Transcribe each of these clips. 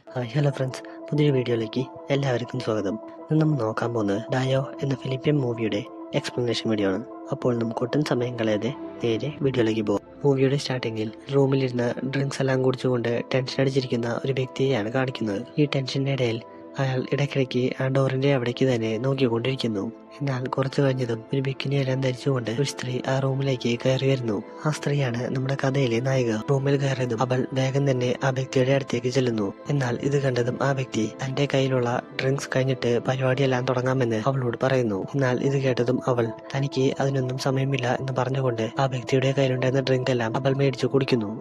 Hello friends, പുതിയൊരു വീഡിയോയിലേക്ക് എല്ലാവർക്കും സ്വാഗതം. ഇന്ന് നമ്മൾ നോക്കാൻ പോകുന്നത് ഡായോ എന്ന ഫിലിപ്പിയൻ മൂവിയുടെ എക്സ്പ്ലനേഷൻ വീഡിയോ ആണ്. അപ്പോൾ നമുക്ക് ഒട്ടും സമയം കളയാതെ നേരെ വീഡിയോയിലേക്ക് പോകും. മൂവിയുടെ സ്റ്റാർട്ടിങ്ങിൽ റൂമിലിരുന്ന് ഡ്രിങ്ക്സ് എല്ലാം കുടിച്ചുകൊണ്ട് ടെൻഷൻ അടിച്ചിരിക്കുന്ന ഒരു വ്യക്തിയെയാണ് കാണിക്കുന്നത്. ഈ ടെൻഷന്റെ ഇടയിൽ അയാൾ ഇടയ്ക്കിടയ്ക്ക് ആ ഡോറിന്റെ അവിടേക്ക് തന്നെ നോക്കിക്കൊണ്ടിരിക്കുന്നു. എന്നാൽ കുറച്ചു കഴിഞ്ഞതും ഒരു ബിക്കിനി എല്ലാം ധരിച്ചുകൊണ്ട് ഒരു സ്ത്രീ ആ റൂമിലേക്ക് കയറി വരുന്നു. ആ സ്ത്രീയാണ് നമ്മുടെ കഥയിലെ നായിക. റൂമിൽ കയറിയതും അവൾ വേഗം തന്നെ ആ വ്യക്തിയുടെ അടുത്തേക്ക് ചെല്ലുന്നു. എന്നാൽ ഇത് കണ്ടതും ആ വ്യക്തി തന്റെ കയ്യിലുള്ള ഡ്രിങ്ക്സ് കഴിഞ്ഞിട്ട് പരിപാടിയെല്ലാം തുടങ്ങാമെന്ന് അവളോട് പറയുന്നു. എന്നാൽ ഇത് കേട്ടതും അവൾ തനിക്ക് അതിനൊന്നും സമയമില്ല എന്ന് പറഞ്ഞുകൊണ്ട് ആ വ്യക്തിയുടെ കയ്യിലുണ്ടായിരുന്ന ഡ്രിങ്ക് എല്ലാം അവൾ മേടിച്ചു കുടിക്കുന്നു.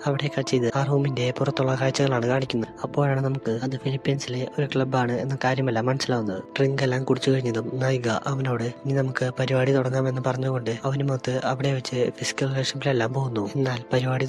അവിടെ കട്ട് ചെയ്ത് ആ റൂമിന്റെ പുറത്തുള്ള കാഴ്ചകളാണ് കാണിക്കുന്നത്. അപ്പോഴാണ് നമുക്ക് അത് ഫിലിപ്പീൻസിലെ ഒരു ക്ലബ്ബാണ് എന്ന കാര്യമെല്ലാം മനസ്സിലാവുന്നത്. ഡ്രിങ്ക് എല്ലാം കുടിച്ചു കഴിഞ്ഞതും നായിക അവനോട് ഇനി നമുക്ക് പരിപാടി തുടങ്ങാമെന്ന് പറഞ്ഞുകൊണ്ട് അവനുമൊത്ത് അവിടെ വെച്ച് ഫിസിക്കൽ റിലേഷൻഷിപ്പിലെല്ലാം പോകുന്നു. എന്നാൽ പരിപാടി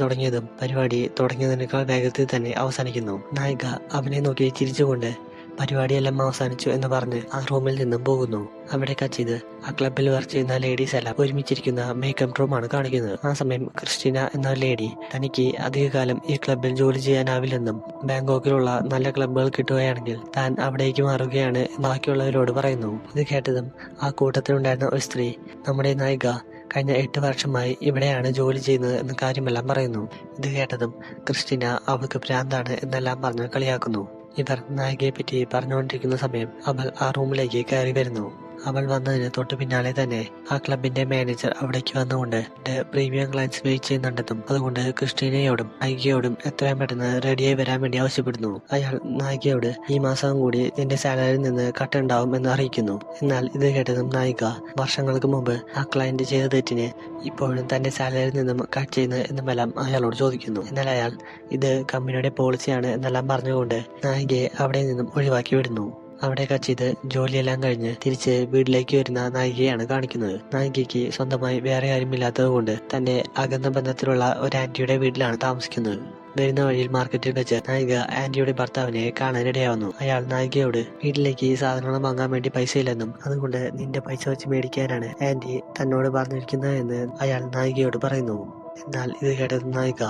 തുടങ്ങിയതിനേക്കാൾ വേഗത്തിൽ തന്നെ അവസാനിക്കുന്നു. നായിക അവനെ നോക്കി ചിരിച്ചുകൊണ്ട് പരിപാടിയെല്ലാം അവസാനിച്ചു എന്ന് പറഞ്ഞ് ആ റൂമിൽ നിന്നും പോകുന്നു. അവിടെ കച്ചിത് ആ ക്ലബിൽ വർക്ക് ചെയ്യുന്ന ലേഡീസ് എല്ലാം ഒരുമിച്ചിരിക്കുന്ന മേക്കപ്പ് റൂമാണ് കാണിക്കുന്നത്. ആ സമയം ക്രിസ്റ്റീന എന്ന ലേഡി തനിക്ക് അധികകാലം ഈ ക്ലബിൽ ജോലി ചെയ്യാനാവില്ലെന്നും ബാങ്കോക്കിലുള്ള നല്ല ക്ലബ്ബുകൾ കിട്ടുകയാണെങ്കിൽ താൻ അവിടേക്ക് മാറുകയാണ് ബാക്കിയുള്ളവരോട് പറയുന്നു. ഇത് കേട്ടതും ആ കൂട്ടത്തിലുണ്ടായിരുന്ന ഒരു സ്ത്രീ നമ്മുടെ നായിക കഴിഞ്ഞ 8 വർഷമായി ഇവിടെയാണ് ജോലി ചെയ്യുന്നത് എന്ന കാര്യമെല്ലാം പറയുന്നു. ഇത് കേട്ടതും ക്രിസ്റ്റീന അവൾക്ക് ഭ്രാന്താണ് എന്നെല്ലാം പറഞ്ഞ് കളിയാക്കുന്നു. ഇവർ നായികയെ പറ്റി പറഞ്ഞുകൊണ്ടിരിക്കുന്ന സമയം അവൾ ആ റൂമിലേക്ക് കയറി വരുന്നു. അവൾ വന്നതിന് തൊട്ടു പിന്നാലെ തന്നെ ആ ക്ലബിന്റെ മാനേജർ അവിടേക്ക് വന്നുകൊണ്ട് പ്രീമിയം ക്ലയൻസ് വെയിറ്റ് ചെയ്യുന്നുണ്ടെന്നും അതുകൊണ്ട് ക്രിസ്റ്റീനയോടും നായികയോടും എത്രയും പെട്ടെന്ന് റെഡിയായി വരാൻ വേണ്ടി ആവശ്യപ്പെടുന്നു. അയാൾ നായികയോട് ഈ മാസം കൂടി നിന്റെ സാലറിയിൽ നിന്ന് കട്ടുണ്ടാവും എന്ന് അറിയിക്കുന്നു. എന്നാൽ ഇത് കേട്ടതും നായിക വർഷങ്ങൾക്ക് മുമ്പ് ആ ക്ലയന്റ് ചെയ്ത തെറ്റിന് ഇപ്പോഴും തന്റെ സാലറിയിൽ നിന്നും കട്ട് ചെയ്യുന്നത് എന്നുമെല്ലാം അയാളോട് ചോദിക്കുന്നു. എന്നാൽ അയാൾ ഇത് കമ്പനിയുടെ പോളിസിയാണ് എന്നെല്ലാം പറഞ്ഞുകൊണ്ട് നായികയെ അവിടെ നിന്നും ഒഴിവാക്കി വിടുന്നു. അവിടെ കച്ചിത് ജോലിയെല്ലാം കഴിഞ്ഞ് തിരിച്ച് വീട്ടിലേക്ക് വരുന്ന നായികയാണ് കാണിക്കുന്നത്. നായികയ്ക്ക് സ്വന്തമായി വേറെ ആരുമില്ലാത്തത് കൊണ്ട് തന്റെ അകന്ന ബന്ധത്തിലുള്ള ഒരു ആന്റിയുടെ വീട്ടിലാണ് താമസിക്കുന്നത്. വരുന്ന വഴിയിൽ മാർക്കറ്റിൽ വെച്ച് നായിക ആന്റിയുടെ ഭർത്താവിനെ കാണാനിടയാവുന്നു. അയാൾ നായികയോട് വീട്ടിലേക്ക് സാധനങ്ങൾ വാങ്ങാൻ വേണ്ടി പൈസ ഇല്ലെന്നും അതുകൊണ്ട് നിന്റെ പൈസ വെച്ച് മേടിക്കാനാണ് ആന്റി തന്നോട് പറഞ്ഞിരിക്കുന്നത് എന്ന് അയാൾ നായികയോട് പറയുന്നു. എന്നാൽ ഇത് കേട്ടത് നായിക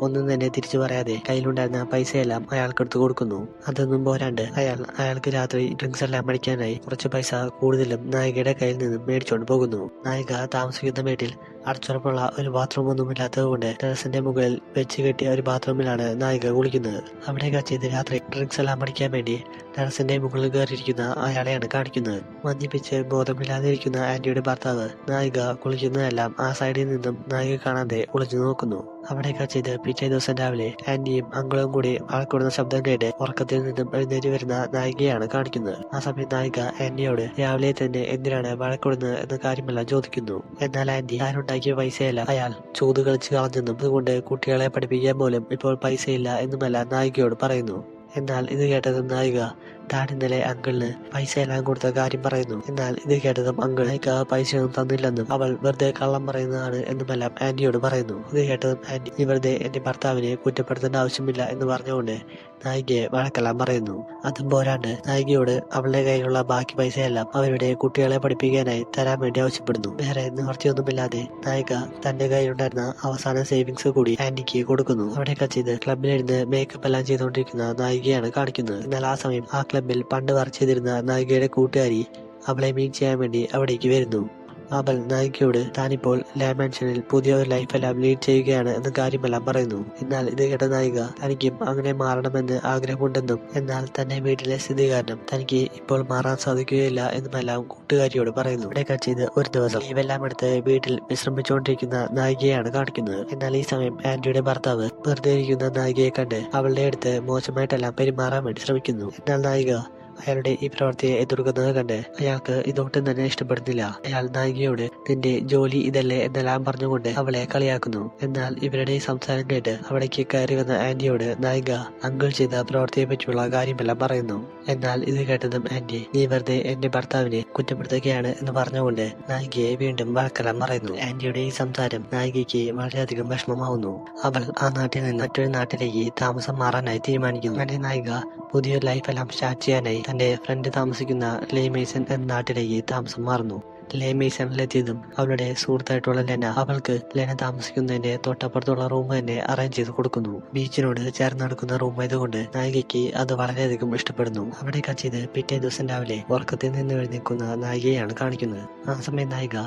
ഒന്നും തന്നെ തിരിച്ചു പറയാതെ കയ്യിലുണ്ടായിരുന്ന പൈസയെല്ലാം അയാൾക്കെടുത്ത് കൊടുക്കുന്നു. അതൊന്നും പോരാണ്ട് അയാൾക്ക് രാത്രി ഡ്രിങ്ക്സ് എല്ലാം അടിക്കാനായി കുറച്ച് പൈസ കൂടുതലും നായികയുടെ കയ്യിൽ നിന്നും മേടിച്ചുകൊണ്ട് പോകുന്നു. നായിക താമസിക്കുന്ന വീട്ടിൽ അടച്ചുറപ്പുള്ള ഒരു ബാത്റൂം ഒന്നുമില്ലാത്തത് കൊണ്ട് ടെറസിന്റെ മുകളിൽ വെച്ച് കെട്ടിയ ഒരു ബാത്റൂമിലാണ് നായിക കുളിക്കുന്നത്. അവിടെ കച്ചിത് രാത്രി ഡ്രിങ്ക്സ് എല്ലാം അടിക്കാൻ വേണ്ടി ടെറസിന്റെ മുകളിൽ കയറിയിരിക്കുന്ന അയാളെയാണ് കാണിക്കുന്നത്. മദ്യപിച്ച് ബോധമില്ലാതെ ഇരിക്കുന്ന ആന്റിയുടെ ഭർത്താവ് നായിക കുളിക്കുന്നതെല്ലാം ആ സൈഡിൽ നിന്നും നായിക കാണാതെ ഒളിച്ചു നോക്കുന്നു. അവിടെ കച്ചിത് പിറ്റേ ദിവസം രാവിലെ ആന്റിയും അങ്കിളും കൂടി ആൾക്കൂടുന്ന ശബ്ദം കേട്ട് ഉറക്കത്തിൽ നിന്നും എഴുന്നേറ്റ് വരുന്ന നായികയാണ് കാണിക്കുന്നത്. ആ സമയം നായിക ആന്റിയോട് രാവിലെ തന്നെ എന്തിനാണ് വഴക്കൂടുന്നത് എന്ന കാര്യമെല്ലാം ചോദിക്കുന്നു. എന്നാൽ ആന്റി താനുണ്ടാക്കിയ പൈസയല്ല അയാൾ ചൂത് കളിച്ച് കളഞ്ഞെന്നും അതുകൊണ്ട് കുട്ടികളെ പഠിപ്പിക്കാൻ പോലും ഇപ്പോൾ പൈസയില്ല എന്നുമെല്ലാം നായികയോട് പറയുന്നു. എന്നാൽ ഇത് കേട്ടതും നായിക താൻ ഇന്നലെ അങ്കിളിന് പൈസ എല്ലാം കൊടുത്ത കാര്യം പറയുന്നു. എന്നാൽ ഇത് കേട്ടതും അങ്കിൾ നായിക പൈസയൊന്നും തന്നില്ലെന്നും അവൾ വെറുതെ കള്ളം പറയുന്നതാണ് എന്നുമെല്ലാം ആന്റിയോട് പറയുന്നു. ഇത് കേട്ടതും ആന്റി വെറുതെ എന്റെ ഭർത്താവിനെ കുറ്റപ്പെടുത്തേണ്ട ആവശ്യമില്ല എന്ന് പറഞ്ഞുകൊണ്ട് നായികയെ വഴക്കെല്ലാം പറയുന്നു. അതും പോരാണ്ട് നായികയോട് അവളുടെ കയ്യിലുള്ള ബാക്കി പൈസയെല്ലാം അവരുടെ കുട്ടികളെ പഠിപ്പിക്കാനായി തരാൻ വേണ്ടി ആവശ്യപ്പെടുന്നു. വേറെ നിവർത്തിയൊന്നുമില്ലാതെ നായിക തന്റെ കയ്യിലുണ്ടായിരുന്ന അവസാന സേവിങ്സ് കൂടി ആന്റിക്ക് കൊടുക്കുന്നു. അവിടെ കച്ചിത് ക്ലബിലിരുന്ന് മേക്കപ്പ് എല്ലാം ചെയ്തുകൊണ്ടിരിക്കുന്ന നായികയാണ് കാണിക്കുന്നത്. എന്നാൽ ആ സമയം ആ ക്ലബിൽ പണ്ട് വർക്ക് ചെയ്തിരുന്ന നായികയുടെ കൂട്ടുകാരി അവളെ മീറ്റ് ചെയ്യാൻ വേണ്ടി അവിടേക്ക് വരുന്നു. അവൾ നായികയോട് താനിപ്പോൾ ലാ മാൻഷനിൽ പുതിയ ഒരു ലൈഫെല്ലാം ലീഡ് ചെയ്യുകയാണ് എന്ന കാര്യമെല്ലാം പറയുന്നു. എന്നാൽ ഇത് കേട്ട നായിക തനിക്കും അങ്ങനെ മാറണമെന്ന് ആഗ്രഹമുണ്ടെന്നും എന്നാൽ തന്നെ വീട്ടിലെ സ്ഥിതി കാരണം തനിക്ക് ഇപ്പോൾ മാറാൻ സാധിക്കുകയില്ല എന്നുമെല്ലാം കൂട്ടുകാരിയോട് പറയുന്നു. ഇവിടെ കച്ചിത് ഒരു ദിവസം ലീവെല്ലാം എടുത്ത് വീട്ടിൽ വിശ്രമിച്ചുകൊണ്ടിരിക്കുന്ന നായികയാണ് കാണിക്കുന്നത്. എന്നാൽ ഈ സമയം ആന്റിയുടെ ഭർത്താവ് വെറുതെ ഇരിക്കുന്ന നായികയെ കണ്ട് അവളുടെ അടുത്ത് മോശമായിട്ടെല്ലാം പെരുമാറാൻ വേണ്ടി ശ്രമിക്കുന്നു. എന്നാൽ നായിക അയാളുടെ ഈ പ്രവൃത്തിയെ എതിർക്കുന്നത് കണ്ട് അയാൾക്ക് ഇതൊട്ടും തന്നെ ഇഷ്ടപ്പെടുന്നില്ല. അയാൾ നായികയോട് നിന്റെ ജോലി ഇതല്ലേ എന്നെല്ലാം പറഞ്ഞുകൊണ്ട് അവളെ കളിയാക്കുന്നു. എന്നാൽ ഇവരുടെ സംസാരം കേട്ട് അവിടേക്ക് കയറി വന്ന ആന്റിയോട് നായിക അങ്കിൾ ചെയ്ത പ്രവൃത്തിയെ പറ്റിയുള്ള കാര്യമെല്ലാം പറയുന്നു. എന്നാൽ ഇത് കേട്ടതും ആന്റി നീ വെറുതെ എന്റെ ഭർത്താവിനെ കുറ്റപ്പെടുത്തുകയാണ് എന്ന് പറഞ്ഞുകൊണ്ട് നായികയെ വീണ്ടും വഴക്കെല്ലാം പറയുന്നു. ആന്റിയുടെ ഈ സംസാരം നായികയ്ക്ക് വളരെയധികം വിഷമമാവുന്നു. അവൾ ആ നാട്ടിൽ നിന്ന് മറ്റൊരു നാട്ടിലേക്ക് താമസം മാറാനായി തീരുമാനിക്കുന്നു. അങ്ങനെ നായിക പുതിയൊരു ലൈഫെല്ലാം സ്റ്റാർട്ട് ചെയ്യാനായി തന്റെ ഫ്രണ്ട് താമസിക്കുന്ന ലേ മേസൺ എന്ന നാട്ടിലേക്ക് താമസം മാറുന്നു. ലേ മേസണിലെത്തിയതും അവളുടെ സുഹൃത്തായിട്ടുള്ള ലെന അവൾക്ക് ലെന താമസിക്കുന്നതിന്റെ തൊട്ടപ്പുറത്തുള്ള റൂം തന്നെ അറേഞ്ച് ചെയ്ത് കൊടുക്കുന്നു. ബീച്ചിനോട് ചേർന്ന് നടക്കുന്ന റൂം ആയതുകൊണ്ട് നായികയ്ക്ക് അത് വളരെയധികം ഇഷ്ടപ്പെടുന്നു. അവിടെ കട്ട് ചെയ്ത് പിറ്റേ ദിവസം രാവിലെ ഉറക്കത്തിൽ നിന്ന് എഴുന്നേൽക്കുന്ന നായികയാണ് കാണിക്കുന്നത്. ആ സമയം നായിക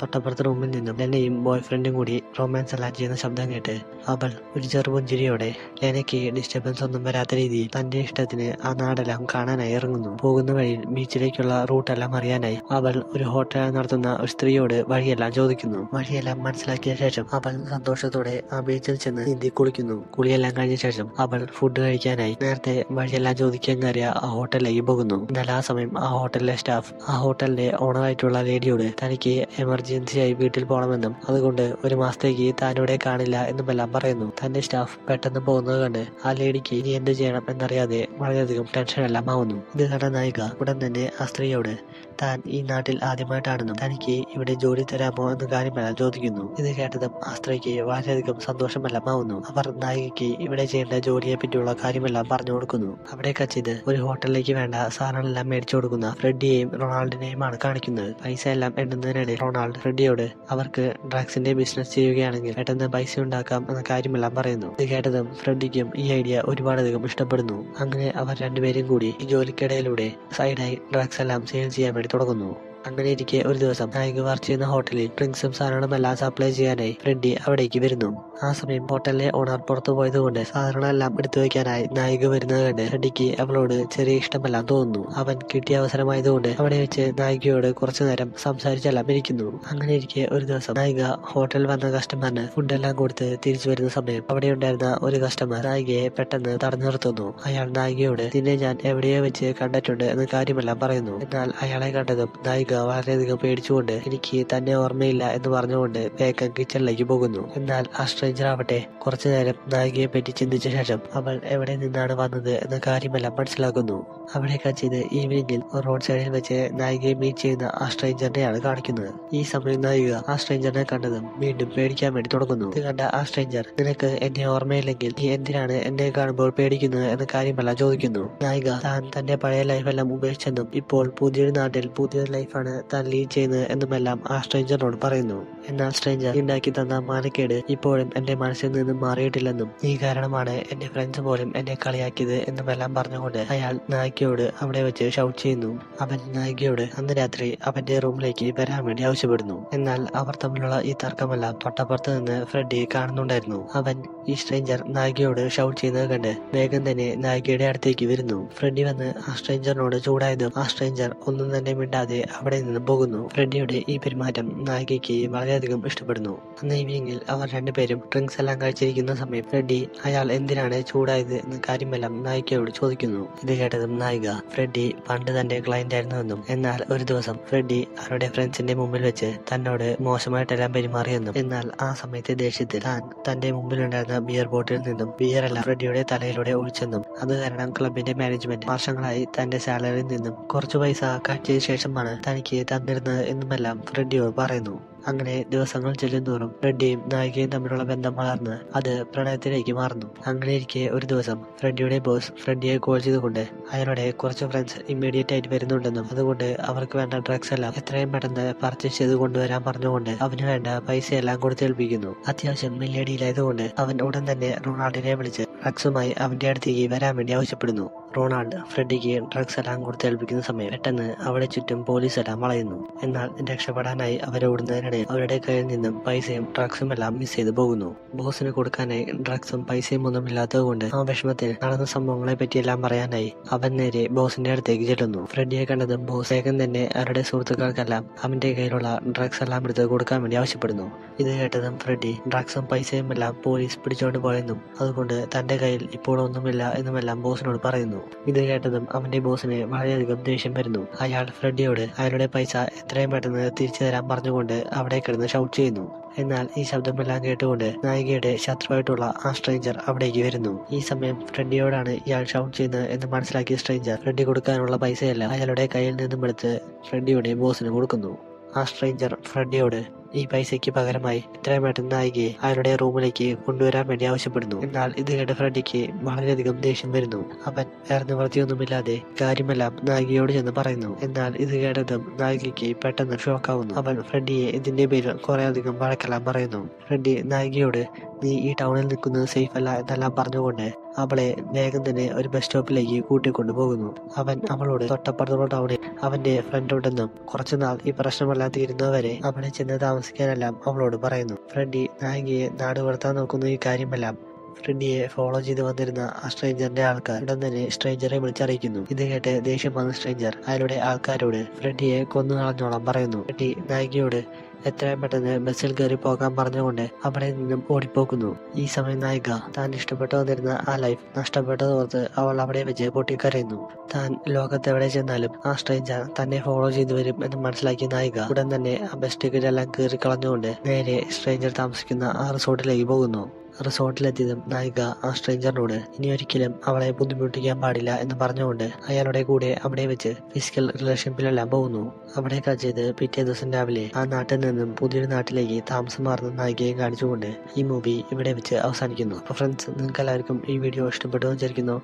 തൊട്ടപ്പുറത്തെ റൂമിൽ നിന്നും ലെനയും ബോയ് ഫ്രണ്ടും കൂടി റൊമാൻസ് എല്ലാം ചെയ്യുന്ന ശബ്ദം കേട്ട് അവൾ ഒരു ചെറുപുഞ്ചിരിയോടെ ലെനയ്ക്ക് ഡിസ്റ്റർബൻസ് ഒന്നും വരാത്ത രീതിയിൽ തന്റെ ഇഷ്ടത്തിന് ആ നാടെല്ലാം കാണാനായി ഇറങ്ങുന്നു. പോകുന്ന വഴിയിൽ ബീച്ചിലേക്കുള്ള റൂട്ടെല്ലാം അറിയാനായി അവൾ ഒരു ഹോട്ടൽ നടത്തുന്ന ഒരു സ്ത്രീയോട് വഴിയെല്ലാം ചോദിക്കുന്നു. വഴിയെല്ലാം മനസ്സിലാക്കിയ ശേഷം അവൾ സന്തോഷത്തോടെ ആ ബീച്ചിൽ ചെന്ന് നീന്തി കുളിക്കുന്നു. കുളിയെല്ലാം കഴിഞ്ഞ ശേഷം അവൾ ഫുഡ് കഴിക്കാനായി നേരത്തെ വഴിയെല്ലാം ചോദിക്കാൻ കയറിയ ആ ഹോട്ടലിലേക്ക് പോകുന്നു. എന്നാൽ ആ സമയം ആ ഹോട്ടലിലെ സ്റ്റാഫ് ആ ഹോട്ടലിന്റെ ഓണറായിട്ടുള്ള ലേഡിയോട് തനിക്ക് എമർജൻസിയായി വീട്ടിൽ പോകണമെന്നും അതുകൊണ്ട് ഒരു മാസത്തേക്ക് താനിവിടെ കാണില്ല എന്നുമെല്ലാം പറയുന്നു. തന്റെ സ്റ്റാഫ് പെട്ടെന്ന് പോകുന്നത് കണ്ട് ആ ലേഡിക്ക് ഇനി എന്ത് ചെയ്യണം എന്നറിയാതെ വളരെയധികം ടെൻഷനെല്ലാം ആവുന്നു. ഇത് കണ്ട നായിക ഉടൻ തന്നെ ആ സ്ത്രീയോട് താൻ ഈ നാട്ടിൽ ആദ്യമായിട്ടാണെന്നും തനിക്ക് ഇവിടെ ജോലി തരാമോ എന്ന കാര്യമെല്ലാം ചോദിക്കുന്നു. ഇത് കേട്ടതും ആ സ്ത്രീക്ക് വളരെയധികം സന്തോഷമെല്ലാം ആവുന്നു. അവർ നായികയ്ക്ക് ഇവിടെ ചെയ്യേണ്ട ജോലിയെ പറ്റിയുള്ള കാര്യമെല്ലാം പറഞ്ഞു കൊടുക്കുന്നു. അവിടെ കച്ചിത് ഒരു ഹോട്ടലിലേക്ക് വേണ്ട സാധനങ്ങളെല്ലാം മേടിച്ചു കൊടുക്കുന്ന ഫ്രെഡിയെയും റൊണാൾഡിനെയുമാണ് കാണിക്കുന്നത്. പൈസ എല്ലാം എണ്ണുന്നതിനിടെ റൊണാൾഡ് ഫ്രെഡിയോട് അവർക്ക് ഡ്രഗ്സിന്റെ ബിസിനസ് ചെയ്യുകയാണെങ്കിൽ പെട്ടെന്ന് പൈസ ഉണ്ടാക്കാം എന്ന കാര്യമെല്ലാം പറയുന്നു. ഇത് കേട്ടതും ഫ്രെഡിക്കും ഈ ഐഡിയ ഒരുപാടധികം ഇഷ്ടപ്പെടുന്നു. അങ്ങനെ അവർ രണ്ടുപേരും കൂടി ഈ ജോലിക്കിടയിലൂടെ സൈഡായി ഡ്രഗ്സ് എല്ലാം സെയിൽ ചെയ്യാൻ വേണ്ടി തുടങ്ങുന്നു. അങ്ങനെ ഇരിക്കെ ഒരു ദിവസം നായിക വർക്ക് ചെയ്യുന്ന ഹോട്ടലിൽ ഡ്രിങ്ക്സും സാധനങ്ങളുമെല്ലാം സപ്ലൈ ചെയ്യാനായി ഫ്രെഡി അവിടേക്ക് വരുന്നു. ആ സമയം ഹോട്ടലിലെ ഓണർ പുറത്തു പോയതുകൊണ്ട് സാധനങ്ങളെല്ലാം എടുത്തു വയ്ക്കാനായി നായിക വരുന്നത് കണ്ട് ഫ്രെഡിക്ക് അവളോട് ചെറിയ ഇഷ്ടമെല്ലാം തോന്നുന്നു. അവൻ കിട്ടിയ അവസരമായതുകൊണ്ട് അവിടെ വെച്ച് നായികയോട് കുറച്ചു നേരം സംസാരിച്ചെല്ലാം ഇരിക്കുന്നു. അങ്ങനെ ഇരിക്കെ ഒരു ദിവസം നായിക ഹോട്ടലിൽ വന്ന കസ്റ്റമറിന് ഫുഡെല്ലാം കൊടുത്ത് തിരിച്ചു വരുന്ന സമയം അവിടെ ഉണ്ടായിരുന്ന ഒരു കസ്റ്റമർ നായികയെ പെട്ടെന്ന് തടഞ്ഞു നിർത്തുന്നു. അയാൾ നായികയോട് നിന്നെ ഞാൻ എവിടെയോ വെച്ച് കണ്ടിട്ടുണ്ട് എന്ന കാര്യമെല്ലാം പറയുന്നു. എന്നാൽ അയാളെ കണ്ടതും നായിക വളരെയധികം പേടിച്ചുകൊണ്ട് എനിക്ക് തന്നെ ഓർമ്മയില്ല എന്ന് പറഞ്ഞുകൊണ്ട് വേഗം കിച്ചണിലേക്ക് പോകുന്നു. എന്നാൽ ആ സ്ട്രേഞ്ചർ ആവട്ടെ കുറച്ചു നേരം നായികയെ പറ്റി ചിന്തിച്ച ശേഷം അവൾ എവിടെ നിന്നാണ് വന്നത് എന്ന കാര്യമെല്ലാം മനസ്സിലാക്കുന്നു. അവിടെ കച്ചിത് ഈവനിങ്ങിൽ റോഡ് സൈഡിൽ വെച്ച് നായികയെ മീറ്റ് ചെയ്യുന്ന ആ സ്ട്രേഞ്ചറിനെയാണ് കാണിക്കുന്നത്. ഈ സമയം നായിക ആ സ്ട്രേഞ്ചറിനെ കണ്ടതും വീണ്ടും പേടിക്കാൻ വേണ്ടി തുടങ്ങുന്നു. ഇത് കണ്ട ആ സ്ട്രേഞ്ചർ നിനക്ക് എന്നെ ഓർമ്മയില്ലെങ്കിൽ നീ എന്തിനാണ് എന്നെ കാണുമ്പോൾ പേടിക്കുന്നത് എന്ന കാര്യമെല്ലാം ചോദിക്കുന്നു. നായിക താൻ തന്റെ പഴയ ലൈഫെല്ലാം ഉപേക്ഷിച്ചെന്നും ഇപ്പോൾ പുതിയൊരു നാട്ടിൽ പുതിയൊരു ലൈഫാണ് താൻ ലീഡ് ചെയ്യുന്നത് എന്നുമെല്ലാം ആ സ്ട്രേഞ്ചറിനോട് പറയുന്നു. എന്നാൽ സ്ട്രേഞ്ചർ ഉണ്ടാക്കി തന്ന മാനക്കേട് ഇപ്പോഴും എന്റെ മനസ്സിൽ നിന്നും മാറിയിട്ടില്ലെന്നും നീ കാരണമാണ് എന്റെ ഫ്രണ്ട്സ് പോലും എന്നെ കളിയാക്കിയത് എന്നുമെല്ലാം പറഞ്ഞുകൊണ്ട് അയാൾ നായികയോട് അവിടെ വെച്ച് ഷൗട്ട് ചെയ്യുന്നു. അവൻ നായികയോട് അന്ന് രാത്രി അവന്റെ റൂമിലേക്ക് വരാൻ വേണ്ടി ആവശ്യപ്പെടുന്നു. എന്നാൽ അവർ തമ്മിലുള്ള ഈ തർക്കമെല്ലാം തൊട്ടപ്പുറത്ത് നിന്ന് ഫ്രെഡി കാണുന്നുണ്ടായിരുന്നു. അവൻ ഈ സ്ട്രേഞ്ചർ നായികയോട് ഷൗട്ട് ചെയ്യുന്നത് കണ്ട് വേഗം തന്നെ നായികയുടെ അടുത്തേക്ക് വരുന്നു. ഫ്രെഡി വന്ന് ആ സ്ട്രേഞ്ചറിനോട് ചൂടായതും ആ സ്ട്രേഞ്ചർ ഒന്നും തന്നെ മിണ്ടാതെ അവിടെ നിന്ന് പോകുന്നു. ഫ്രെഡിയുടെ ഈ പെരുമാറ്റം നായികയ്ക്ക് വളരെയധികം ഇഷ്ടപ്പെടുന്നു. അന്ന് ഈവനിങ്ങിൽ അവർ രണ്ടുപേരും ഡ്രിങ്ക്സ് എല്ലാം കഴിച്ചിരിക്കുന്ന സമയം ഫ്രെഡി അയാൾ എന്തിനാണ് ചൂടായത് എന്ന കാര്യമെല്ലാം നായികയോട് ചോദിക്കുന്നു. ഇത് കേട്ടതും നായിക ഫ്രെഡി പണ്ട് തന്റെ ക്ലയന്റ് ആയിരുന്നുവെന്നും എന്നാൽ ഒരു ദിവസം ഫ്രെഡി അവരുടെ ഫ്രണ്ട്സിന്റെ മുമ്പിൽ വെച്ച് തന്നോട് മോശമായിട്ടെല്ലാം പെരുമാറിയെന്നും എന്നാൽ ആ സമയത്തെ ദേഷ്യത്തിൽ താൻ തന്റെ മുമ്പിലുണ്ടായിരുന്ന ബിയർ ബോട്ടിൽ നിന്നും ബിയറെല്ലാം ഫ്രെഡിയുടെ തലയിലൂടെ ഒഴിച്ചെന്നും അത് കാരണം ക്ലബിന്റെ മാനേജ്മെന്റ് വർഷങ്ങളായി തന്റെ സാലറിയിൽ നിന്നും കുറച്ചു പൈസ കട്ട് ചെയ്ത ശേഷമാണ് തനിക്ക് തന്നിരുന്നത് എന്നുമെല്ലാം ഫ്രെഡിയോട് പറയുന്നു. അങ്ങനെ ദിവസങ്ങൾ ചെല്ലുന്തോറും ഫ്രെഡിയും നായികയും തമ്മിലുള്ള ബന്ധം വളർന്ന് അത് പ്രണയത്തിലേക്ക് മാറുന്നു. അങ്ങനെ ഇരിക്കെ ഒരു ദിവസം ഫ്രെഡിയുടെ ബോസ് ഫ്രെഡിയെ കോൾ ചെയ്തുകൊണ്ട് അയാളുടെ കുറച്ച് ഫ്രണ്ട്സ് ഇമ്മീഡിയറ്റ് ആയിട്ട് വരുന്നുണ്ടെന്നും അതുകൊണ്ട് അവർക്ക് വേണ്ട ഡ്രഗ്സ് എല്ലാം എത്രയും പെട്ടെന്ന് പർച്ചേസ് ചെയ്ത് കൊണ്ടുവരാൻ പറഞ്ഞുകൊണ്ട് അവന് വേണ്ട പൈസയെല്ലാം കൊടുത്തേൽപ്പിക്കുന്നു. അത്യാവശ്യം മില്യടിയിലായതുകൊണ്ട് അവൻ ഉടൻ തന്നെ റൊണാൾഡിനെ വിളിച്ച് ഡ്രഗ്സുമായി അവന്റെ അടുത്തേക്ക് വരാൻ വേണ്ടി ആവശ്യപ്പെടുന്നു. റൊണാൾഡ് ഫ്രെഡിക്ക് ഡ്രഗ്സ് എല്ലാം കൊടുത്തേൽപ്പിക്കുന്ന സമയം പെട്ടെന്ന് അവിടെ ചുറ്റും പോലീസ് എല്ലാം വളയുന്നു. എന്നാൽ രക്ഷപ്പെടാനായി അവരോടുന്നതിനിടെ അവരുടെ കയ്യിൽ നിന്നും പൈസയും ഡ്രഗ്സും എല്ലാം മിസ് ചെയ്തു പോകുന്നു. ബോസിന് കൊടുക്കാനായി ഡ്രഗ്സും പൈസയും ഒന്നും ഇല്ലാത്തത് കൊണ്ട് ആ വിഷമത്തിൽ നടന്ന സംഭവങ്ങളെ പറ്റിയെല്ലാം പറയാനായി അവൻ നേരെ ബോസിന്റെ അടുത്തേക്ക് ചെല്ലുന്നു. ഫ്രെഡിയെ കണ്ടതും ബോസ് വേഗം തന്നെ അവരുടെ സുഹൃത്തുക്കൾക്കെല്ലാം അവന്റെ കയ്യിലുള്ള ഡ്രഗ്സ് എല്ലാം എടുത്ത് കൊടുക്കാൻ വേണ്ടി ആവശ്യപ്പെടുന്നു. ഇത് കേട്ടതും ഫ്രെഡി ഡ്രഗ്സും പൈസയും എല്ലാം പോലീസ് പിടിച്ചോണ്ട് പോയെന്നും അതുകൊണ്ട് തന്റെ കയ്യിൽ ഇപ്പോൾ ഒന്നുമില്ല എന്നുമെല്ലാം ബോസിനോട് പറയുന്നു. ഇത് കേട്ടതും അവന്റെ ബോസിന് വളരെയധികം ദേഷ്യം വരുന്നു. അയാൾ ഫ്രെഡിയോട് അയാളുടെ പൈസ എത്രയും പെട്ടെന്ന് തിരിച്ചു തരാൻ പറഞ്ഞുകൊണ്ട് അവിടെ കിടന്ന് ഷൗട്ട് ചെയ്യുന്നു. എന്നാൽ ഈ ശബ്ദമെല്ലാം കേട്ടുകൊണ്ട് നായികയുടെ ശത്രുവായിട്ടുള്ള ആ സ്ട്രേഞ്ചർ അവിടേക്ക് വരുന്നു. ഈ സമയം ഫ്രെഡിയോടാണ് ഇയാൾ ഷൗട്ട് ചെയ്യുന്നത് എന്ന് മനസ്സിലാക്കിയ സ്ട്രേഞ്ചർ ഫ്രെഡി കൊടുക്കാനുള്ള പൈസയെല്ലാം അയാളുടെ കയ്യിൽ നിന്നും എടുത്ത് ഫ്രെഡിയുടെ ബോസിന് കൊടുക്കുന്നു. ആ സ്ട്രേഞ്ചർ ഫ്രെഡിയോട് ഈ പൈസയ്ക്ക് പകരമായി എത്രയും പെട്ടെന്ന് നായികയെ അയാളുടെ റൂമിലേക്ക് കൊണ്ടുവരാൻ വേണ്ടി ആവശ്യപ്പെടുന്നു. എന്നാൽ ഇത് കേട്ട ഫ്രെഡിക്ക് വളരെയധികം ദേഷ്യം വരുന്നു. അവൻ വേറെ നിവൃത്തിയൊന്നുമില്ലാതെ കാര്യമെല്ലാം നായികയോട് ചെന്ന് പറയുന്നു. എന്നാൽ ഇത് കേട്ടതും നായികയ്ക്ക് പെട്ടെന്ന് ഷോക്കാവുന്നു. അവൻ ഫ്രെഡിയെ ഇതിന്റെ പേരിൽ കുറേയധികം വഴക്കെല്ലാം പറയുന്നു. ഫ്രെഡി നായികയോട് നീ ഈ ടൗണിൽ നിൽക്കുന്നത് സേഫ് അല്ല എന്നെല്ലാം പറഞ്ഞുകൊണ്ട് അവളെ വേഗം തന്നെ ഒരു ബസ് സ്റ്റോപ്പിലേക്ക് കൂട്ടിക്കൊണ്ടു പോകുന്നു. അവൻ അവളോട് തൊട്ടപ്പുറത്തുള്ള ടൗണിൽ അവന്റെ ഫ്രണ്ട് ഉണ്ടെന്നും കുറച്ചുനാൾ ഈ പ്രശ്നമെല്ലാം തീരുന്നവരെ അവിടെ ചെന്ന് താമസിക്കാനെല്ലാം അവളോട് പറയുന്നു. ഫ്രെഡി നായികയെ നാട് കടത്താൻ നോക്കുന്ന ഈ കാര്യമെല്ലാം ഫ്രെഡിയെ ഫോളോ ചെയ്ത് വന്നിരുന്ന ആ സ്ട്രേഞ്ചറിന്റെ ആൾക്കാർ ഉടൻ തന്നെ സ്ട്രേഞ്ചറെ വിളിച്ചറിയിക്കുന്നു. ഇത് കേട്ട് ദേഷ്യം വന്ന സ്ട്രേഞ്ചർ അയാളുടെ ആൾക്കാരോട് ഫ്രെഡിയെ കൊന്നു കളഞ്ഞോളാൻ പറയുന്നു. ഫ്രെഡി നായികയോട് എത്രയും പെട്ടെന്ന് ബസ്സിൽ കയറി പോകാൻ പറഞ്ഞുകൊണ്ട് അവിടെ നിന്നും ഓടിപ്പോക്കുന്നു. ഈ സമയം നായിക താൻ ഇഷ്ടപ്പെട്ടു വന്നിരുന്ന ആ ലൈഫ് നഷ്ടപ്പെട്ടതോർത്ത് അവൾ അവിടെ വെച്ച് പൊട്ടിക്കരയുന്നു. താൻ ലോകത്തെവിടെ ചെന്നാലും ആ സ്ട്രേഞ്ചർ തന്നെ ഫോളോ ചെയ്തു വരും എന്ന് മനസ്സിലാക്കിയ നായിക ഉടൻ തന്നെ ആ ബസ് ടിക്കറ്റ് എല്ലാം കയറി കളഞ്ഞുകൊണ്ട് നേരെ സ്ട്രേഞ്ചർ താമസിക്കുന്ന ആ റിസോർട്ടിലേക്ക് പോകുന്നു. റിസോർട്ടിലെത്തിയതും നായിക ആ സ്ട്രേഞ്ചറിനോട് ഇനി ഒരിക്കലും അവളെ ബുദ്ധിമുട്ടിക്കാൻ പാടില്ല എന്ന് പറഞ്ഞുകൊണ്ട് അയാളുടെ കൂടെ അവിടെ വെച്ച് ഫിസിക്കൽ റിലേഷൻഷിപ്പിലെല്ലാം പോകുന്നു. അവിടെ ചെയ്ത് പിറ്റേ ദിവസം രാവിലെ ആ നാട്ടിൽ നിന്നും പുതിയൊരു നാട്ടിലേക്ക് താമസം മാറുന്ന നായികയെ കാണിച്ചുകൊണ്ട് ഈ മൂവി ഇവിടെ വെച്ച് അവസാനിക്കുന്നു. അപ്പോൾ ഫ്രണ്ട്സ്, നിങ്ങൾക്ക് എല്ലാവർക്കും ഈ വീഡിയോ ഇഷ്ടപ്പെട്ടു വിചാരിക്കുന്നു.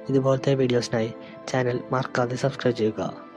ഇതുപോലത്തെ വീഡിയോസിനായി ചാനൽ മറക്കാതെ സബ്സ്ക്രൈബ് ചെയ്യുക.